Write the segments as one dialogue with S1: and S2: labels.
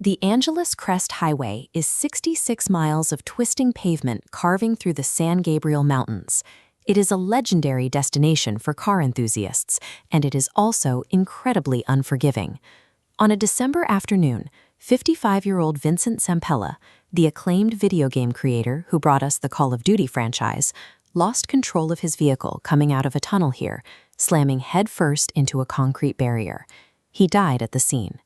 S1: The Angeles Crest Highway is 66 miles of twisting pavement carving through the San Gabriel Mountains. It is a legendary destination for car enthusiasts, and it is also incredibly unforgiving. On a December afternoon, 55-year-old Vincent Zampella, the acclaimed video game creator who brought us the Call of Duty franchise, lost control of his vehicle coming out of a tunnel here, slamming headfirst into a concrete barrier. He died at the scene.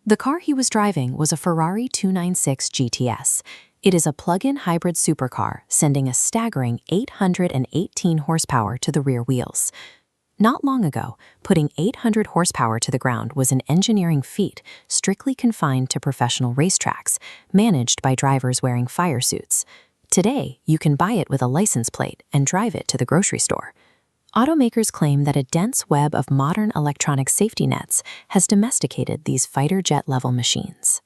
S1: The car he was driving was a Ferrari 296 GTS. It is a plug-in hybrid supercar, sending a staggering 818 horsepower to the rear wheels. Not long ago, putting 800 horsepower to the ground was an engineering feat strictly confined to professional racetracks, managed by drivers wearing fire suits. Today, you can buy it with a license plate and drive it to the grocery store. Automakers claim that a dense web of modern electronic safety nets has domesticated these fighter jet-level machines.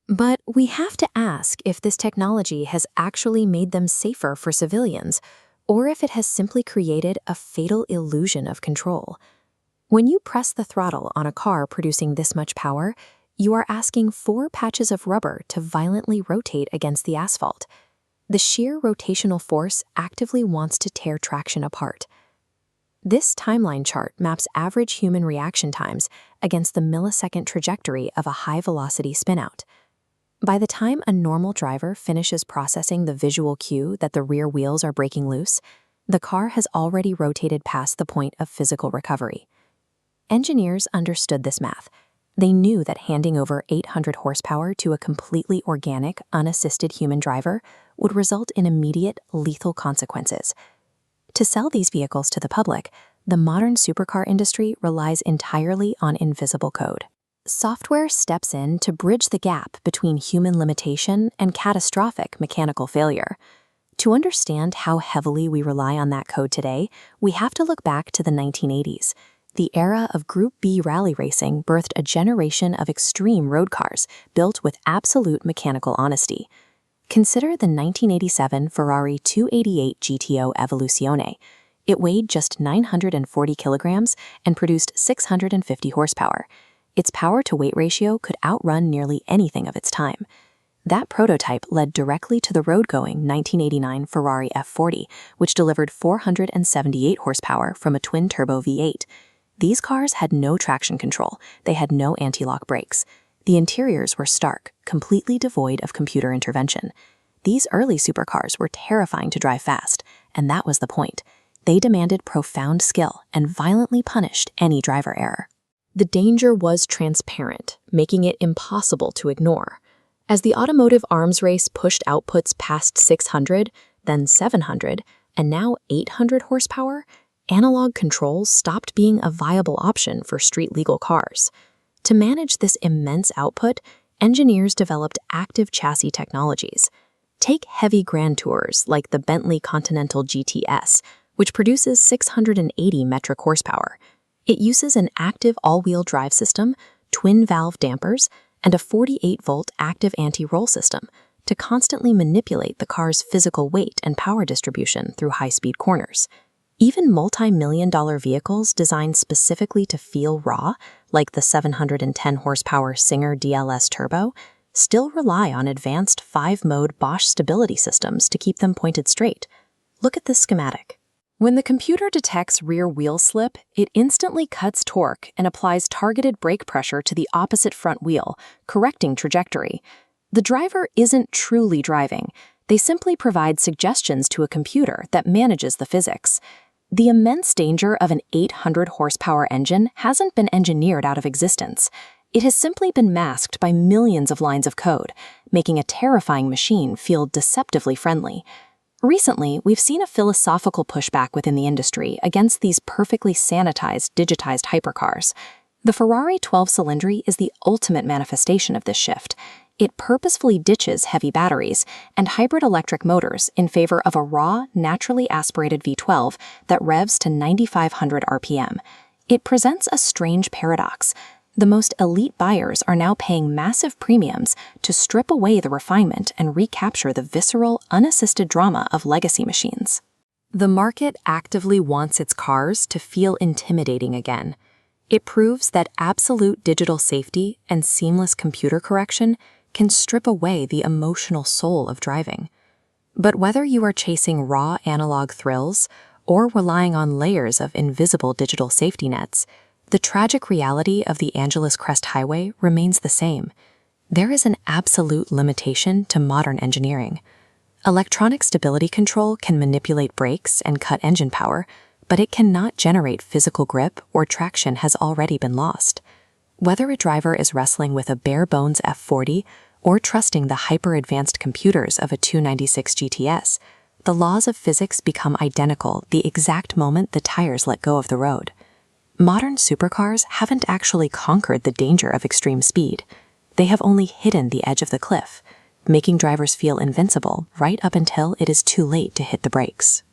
S1: But we have to ask if this technology has actually made them safer for civilians, or if it has simply created a fatal illusion of control. When you press the throttle on a car producing this much power, you are asking 4 patches of rubber to violently rotate against the asphalt. The sheer rotational force actively wants to tear traction apart. This timeline chart maps average human reaction times against the millisecond trajectory of a high-velocity spinout. By the time a normal driver finishes processing the visual cue that the rear wheels are breaking loose, the car has already rotated past the point of physical recovery. Engineers understood this math. They knew that handing over 800 horsepower to a completely organic, unassisted human driver would result in immediate, lethal consequences. To sell these vehicles to the public, the modern supercar industry relies entirely on invisible code. Software steps in to bridge the gap between human limitation and catastrophic mechanical failure. To understand how heavily we rely on that code today, we have to look back to the 1980s. The era of Group B rally racing birthed a generation of extreme road cars built with absolute mechanical honesty. Consider the 1987 Ferrari 288 GTO Evoluzione. It weighed just 940 kilograms and produced 650 horsepower. Its power-to-weight ratio could outrun nearly anything of its time. That prototype led directly to the road-going 1989 Ferrari F40, which delivered 478 horsepower from a twin-turbo V8. These cars had no traction control. They had no anti-lock brakes. The interiors were stark, completely devoid of computer intervention. These early supercars were terrifying to drive fast, and that was the point. They demanded profound skill and violently punished any driver error. The danger was transparent, making it impossible to ignore. As the automotive arms race pushed outputs past 600, then 700, and now 800 horsepower, analog controls stopped being a viable option for street-legal cars. To manage this immense output, engineers developed active chassis technologies. Take heavy grand tours like the Bentley Continental GTS, which produces 680 metric horsepower. It uses an active all-wheel drive system, twin-valve dampers, and a 48-volt active anti-roll system to constantly manipulate the car's physical weight and power distribution through high-speed corners. Even multi-million-dollar vehicles designed specifically to feel raw, like the 710-horsepower Singer DLS Turbo, still rely on advanced 5-mode Bosch stability systems to keep them pointed straight. Look at this schematic. When the computer detects rear wheel slip, it instantly cuts torque and applies targeted brake pressure to the opposite front wheel, correcting trajectory. The driver isn't truly driving. They simply provide suggestions to a computer that manages the physics. The immense danger of an 800-horsepower engine hasn't been engineered out of existence. It has simply been masked by millions of lines of code, making a terrifying machine feel deceptively friendly. Recently, we've seen a philosophical pushback within the industry against these perfectly sanitized, digitized hypercars. The Ferrari 12-cylindry is the ultimate manifestation of this shift. It purposefully ditches heavy batteries and hybrid electric motors in favor of a raw, naturally aspirated V12 that revs to 9,500 RPM. It presents a strange paradox. The most elite buyers are now paying massive premiums to strip away the refinement and recapture the visceral, unassisted drama of legacy machines. The market actively wants its cars to feel intimidating again. It proves that absolute digital safety and seamless computer correction can strip away the emotional soul of driving. But whether you are chasing raw analog thrills or relying on layers of invisible digital safety nets, the tragic reality of the Angeles Crest Highway remains the same. There is an absolute limitation to modern engineering. Electronic stability control can manipulate brakes and cut engine power, but it cannot generate physical grip or traction has already been lost. Whether a driver is wrestling with a bare-bones F40 or trusting the hyper-advanced computers of a 296 GTS, the laws of physics become identical the exact moment the tires let go of the road. Modern supercars haven't actually conquered the danger of extreme speed. They have only hidden the edge of the cliff, making drivers feel invincible right up until it is too late to hit the brakes.